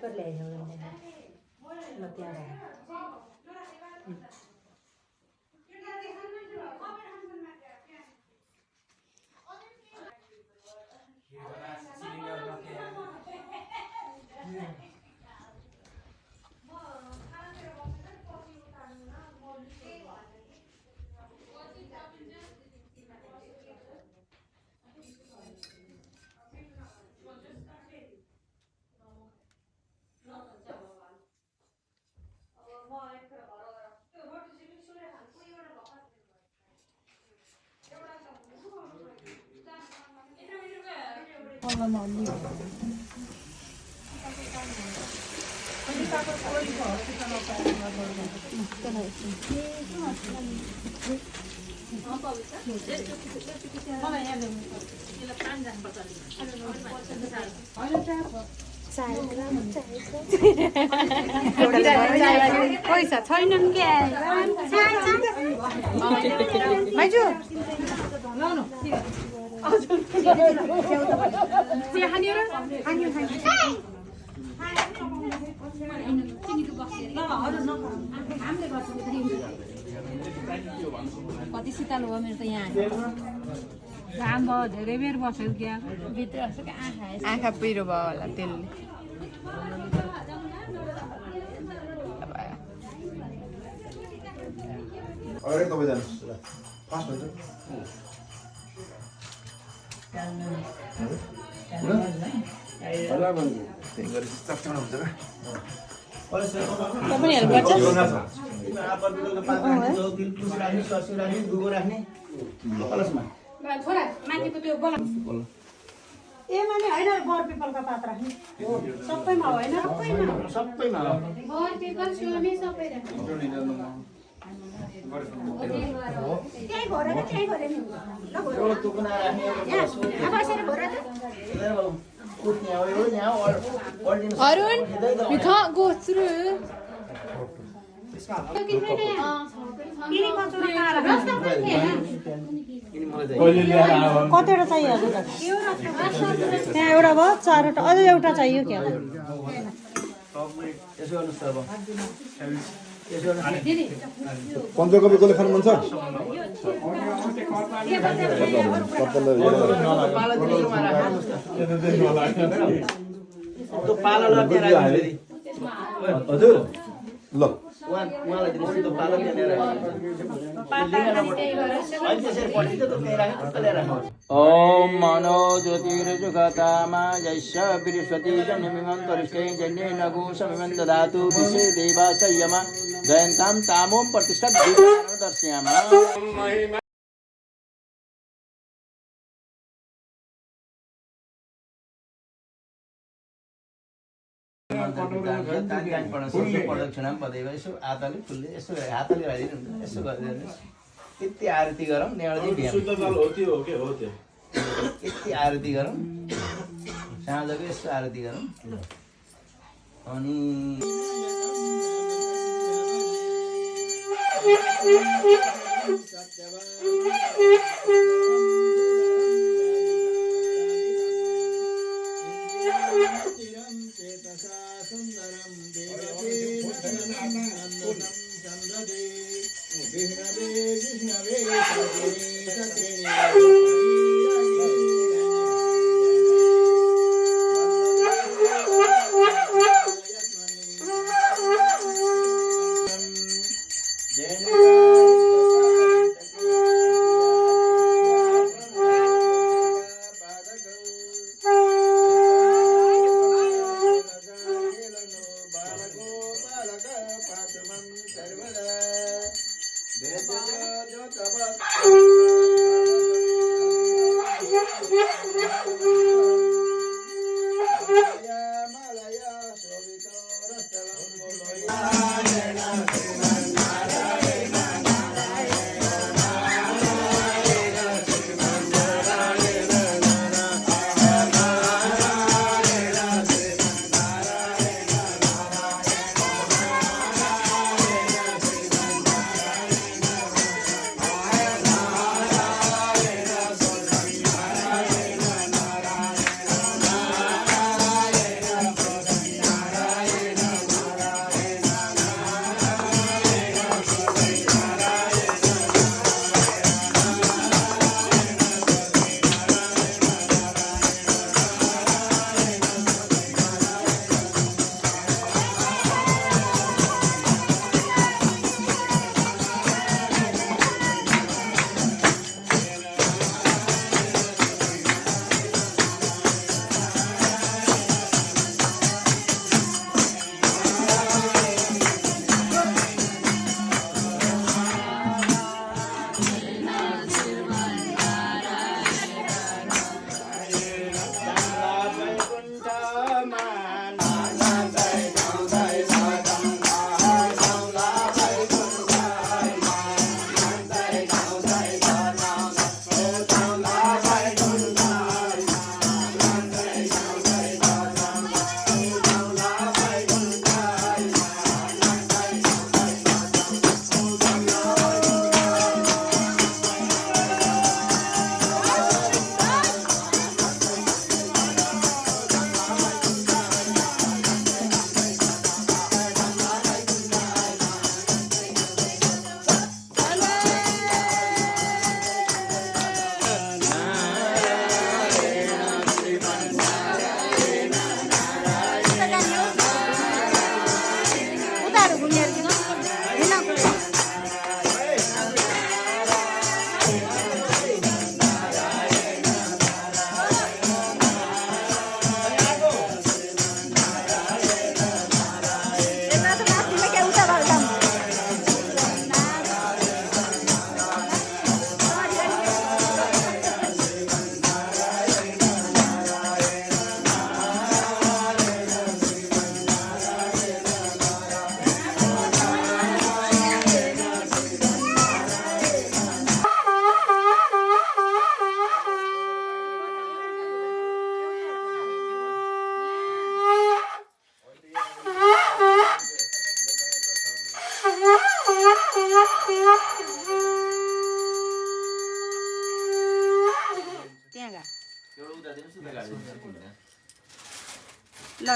कर ले जाओ मत यार पैसा छैनन् के माइजू कति शीतल हो मेरो त यहाँ घाम भयो धेरै बेर बस्यो क्या भित्र आँखा पिरो भयो होला त्यसले अरे तपाईँ जानुहोस् फास्ट हुन्छ त्यही गरी चप्चामा हुन्छ तपाईँ हेल्प गर्छ छोरा माथिको त्यो बोला ए माने हैन बर पिपलका पात राख्ने सबैमा होइन सबैमा बर पिपल सुने सबै राख्ने त्यही भएर नि Arun, you can't go through. कतिवटा चाहियो त्यहाँ एउटा भयो चारवटा अझै एउटा चाहियो क्या पन्ध्र कपी कसले खानु मन छ हजुर ल ओम मनो ज्योतिर्जुगतामा जैश्य बृहस्पति जन्यमिमन्तरिष्ठे जन्ये नगु समिमं ददातु विषे देवा संयमा जयन्तां तामों प्रतिष्ठा दर्शयामा प्रदक्षिणां पदैव यसो हातले फुलले यसो हातले राखिदिनु यसो गरिदिनुहोस् यति आरती गरौँ नेवलजी शुद्ध जल हो त्यो हो के हो त्यो यति आरती गरौँ साँझको यसो आरती गरौँ अनि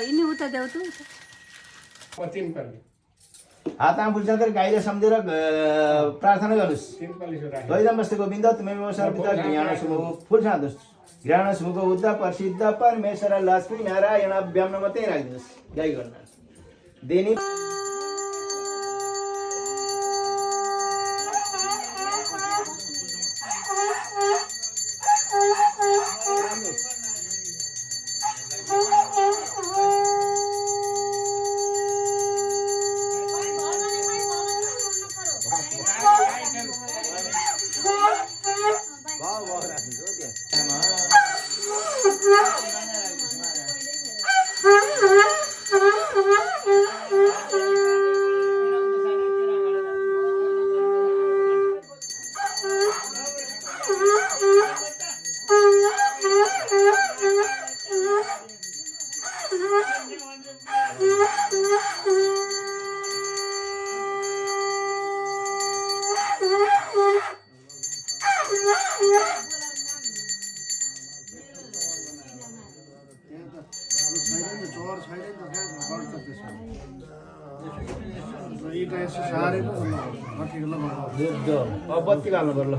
यिनी उता देऊ त हातमा फुल्छ तर गाईले सम्झेर प्रार्थना गर्नुहोस् दैदमस्ते गोविन्द तुमे सर्वदा ज्ञान सुमुख फुल साधोस् ज्ञान सुमुख बुद्ध प्रसिद्ध परमेश्वर लक्ष्मी नारायण अभ्याम मात्रै राख्नुहोस् गाई गर्न देनी बत्ती हाल्नु पर्यो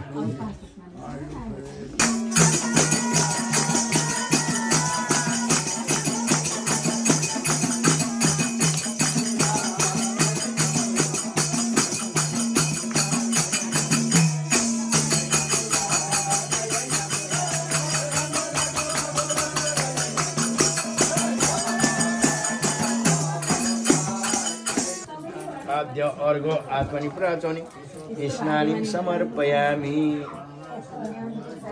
आद्य अर्घो आत्मनि प्रचोनि स्नानि समर्पयामि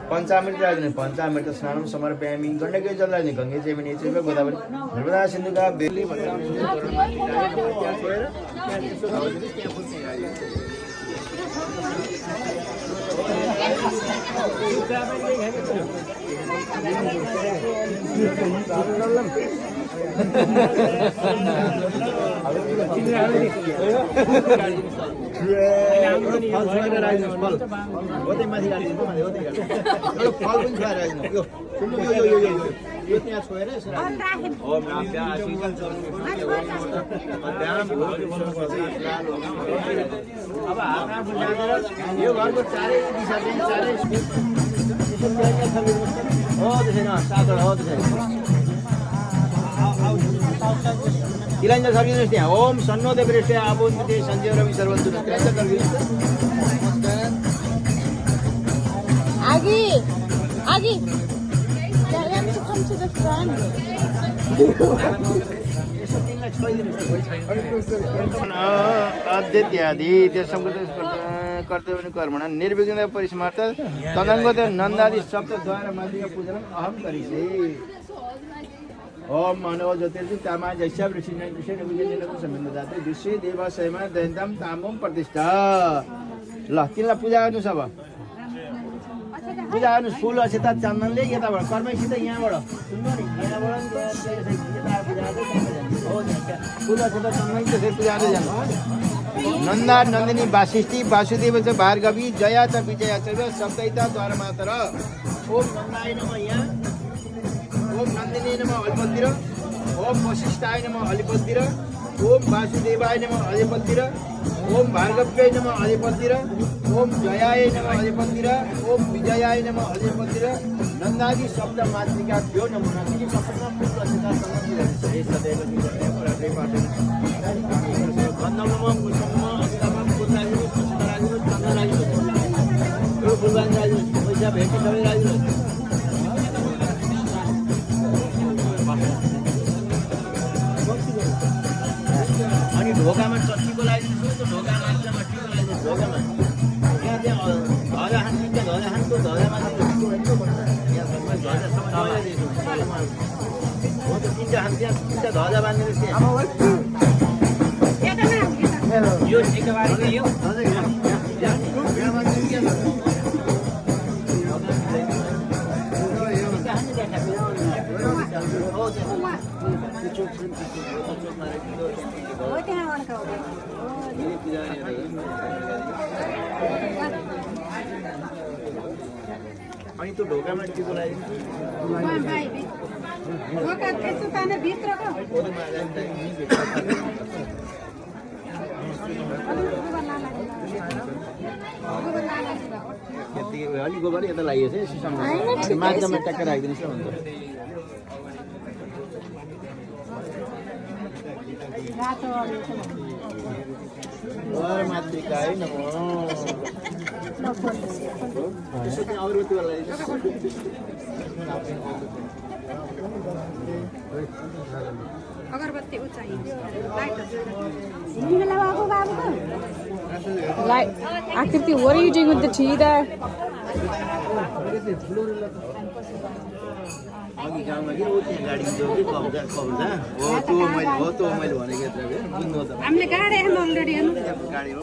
पञ्चामृत राजने पञ्चामृत स्नानं समर्पयामि गण्डके जल राजने गङ्गे चैवनि चैव गोदावरी नर्मदा सिन्धुका बेली तिलाञ्जल सर्विनुहोस् त्यहाँ Om Sanno देवरेष्ठ आबोन्ते Sanjay Rabi सर्वन्तु तिलाञ्जल सर्विनुहोस् Aggie, Aggie, let them to come to the front. अद्यत्यादि त्यसको कर्तव्य कर्मण निर्विघ्न परिसमार्थ तदङ्ग नन्दादि सप्तद्वारा माध्यम पूजन अहम करिसे ओम मानव ज्योतिर्षि तामा जैसा ऋषिना कृष्ण विजयन सम्बन्ध जाते विश्व देवाशयमा दैन्तम तामम प्रतिष्ठा ल तिनलाई पूजा गर्नु छ अब पूजा गर्नु फुल अक्षता चन्दनले यताबाट कर्मैसित यहाँबाट सुन्नु नि यहाँबाट फुल अक्षता चन्दन त्यसरी पूजा गर्दै जानु नन्दा नन्दिनी वासिष्ठी वासुदेव च भार्गवी जया च विजया च सप्तैता द्वारा मातर ओम नन्दाय नमः यहाँ ओम नन्दिनी नमः हलिपतिर ओम वशिष्ठाय नमः हलिपतिर ओम वासुदेवाय नमः हलिपतिर ओम भार्गव्याय नमः हलिपतिर ओम जयाय नमः हलिपतिर ओम विजयाय नमः हलिपतिर नन्दादि शब्द मातृका भ्यो नमः नन्दिनी सपना पुत्र सीता समझिरहेको छ सदैव विजय पराजय पाटन वन्दनम पुष्पम अष्टमम पुत्राजु पुष्पराजु चन्द्रराजु यो फुलबान राजु पैसा भेटे सबै राजु अनि ढोकामा चट्टीको लगाइदिन्छु त्यो ढोकामा टिको लगाइदिन्छु ढोकामा यहाँ त्यहाँ ध्वजा हान्छु त्यहाँ ध्वजा हान्छु ध्वजामा हो त्यो तिनवटा हान्छ त्यहाँ तिनवटा ध्वजा बाँधिदिनुहोस् त्यहाँ यो एकेबारे यो अनि त्यो ढोकामा टिको लगाइदिन्छु ढोका त्यसो ताने भित्रको अलिक गोबर यता लाग्यो चाहिँ माथिमा ट्याक्क राखिदिनुहोस् न भन्छ रातो माथि गाई न अगरबत्ती उचाइ Like, Akriti, what are you doing with the tea there? अघि गाउँमा कि ऊ त्यहाँ गाडी जो कि कब्जा हो त्यो मैले भनेको बुझ्नु त हामीले गाडी हेर्नु अलरेडी हेर्नु गाडी हो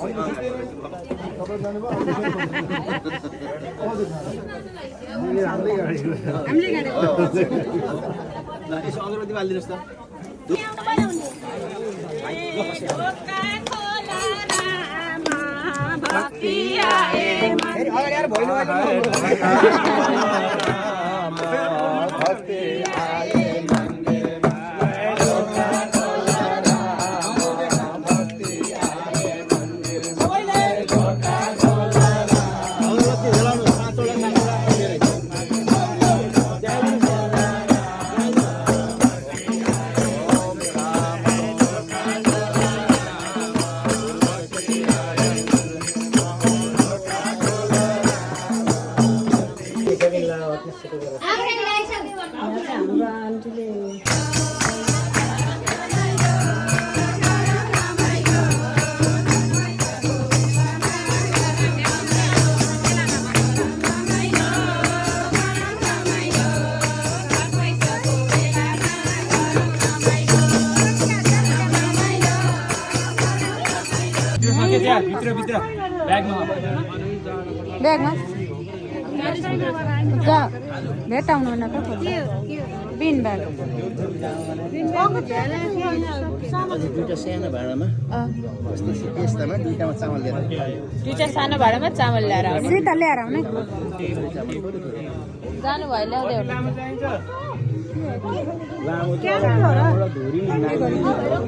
हामीले गाडी यसो अगरबत्ती बालिदिनुहोस् त भित्र ब्यागमा ब्यागमा भेटाउनु न बिन ब्याग दुईटा सानो भाँडामा यस्तामा दुईटामा चामल लिएर दुईटा सानो भाँडामा चामल ल्याएर आउने दुईटा ल्याएर आउने जानु भयो ल्याउँदै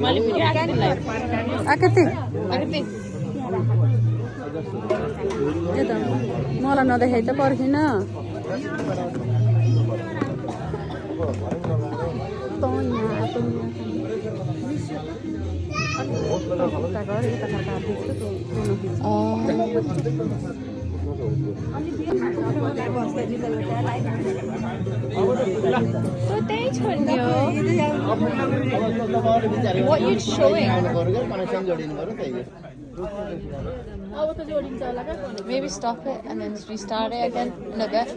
मैले फेरि आकृति यो त मलाई नदेखाइ त पर्खिन What you showing? Maybe stop it and then restart it again in a bit.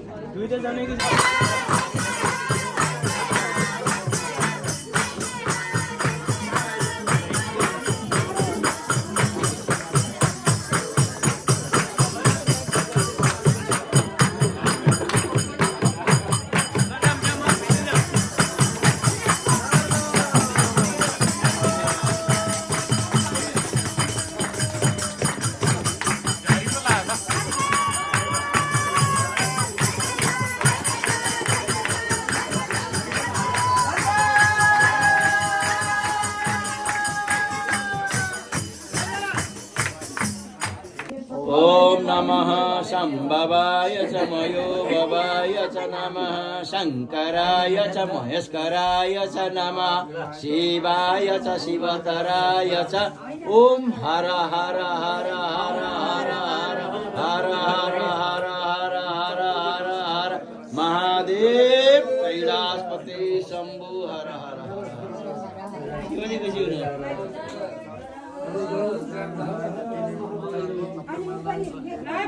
Om Namah Shambhavaya cha Mayo Bhavaya cha Namah Shankaraya cha Maheskaraya cha Namah Shivaya cha Shivataraya cha Om Hara Hara Hara Hara Hara Hara Hara Hara Hara Hara Hara Hara Hara Mahadev Kailaspati Shambhu Hara Hara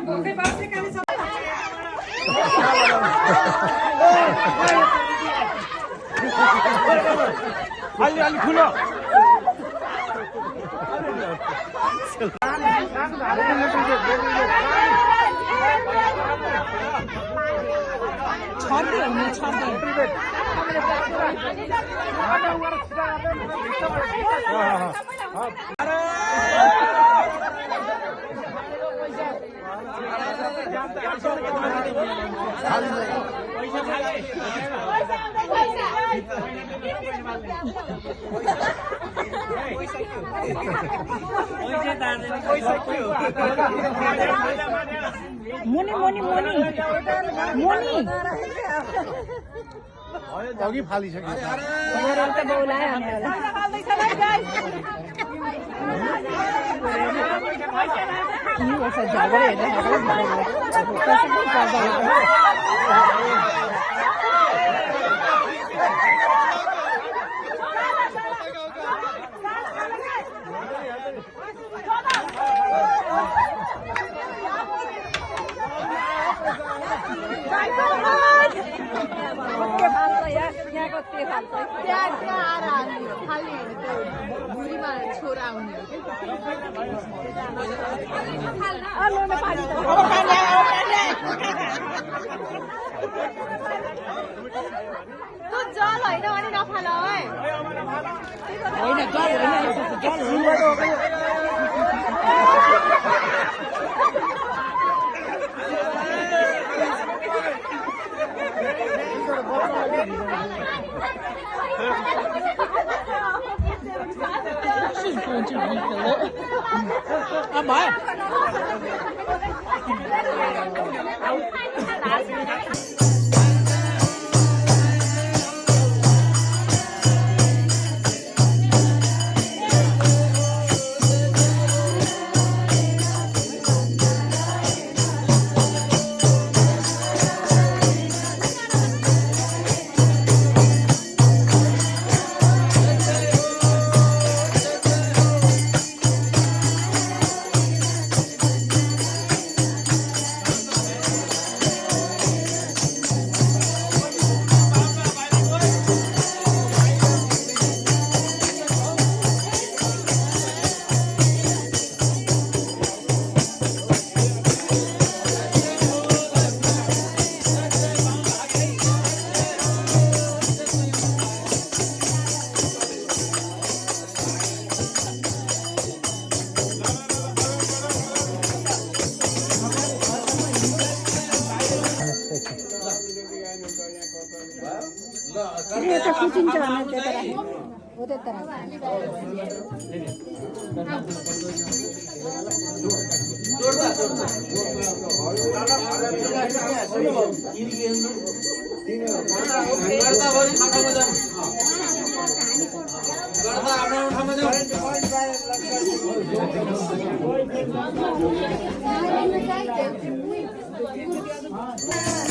भोकै बसेकाले सब अलि खुलो पैसा मुनि मुनि मुनि मुनि अघि फालिसक्यो छोरा आउने जल होइन भने नफाल है होइन जल She's going to refill it. Am I? Thank you.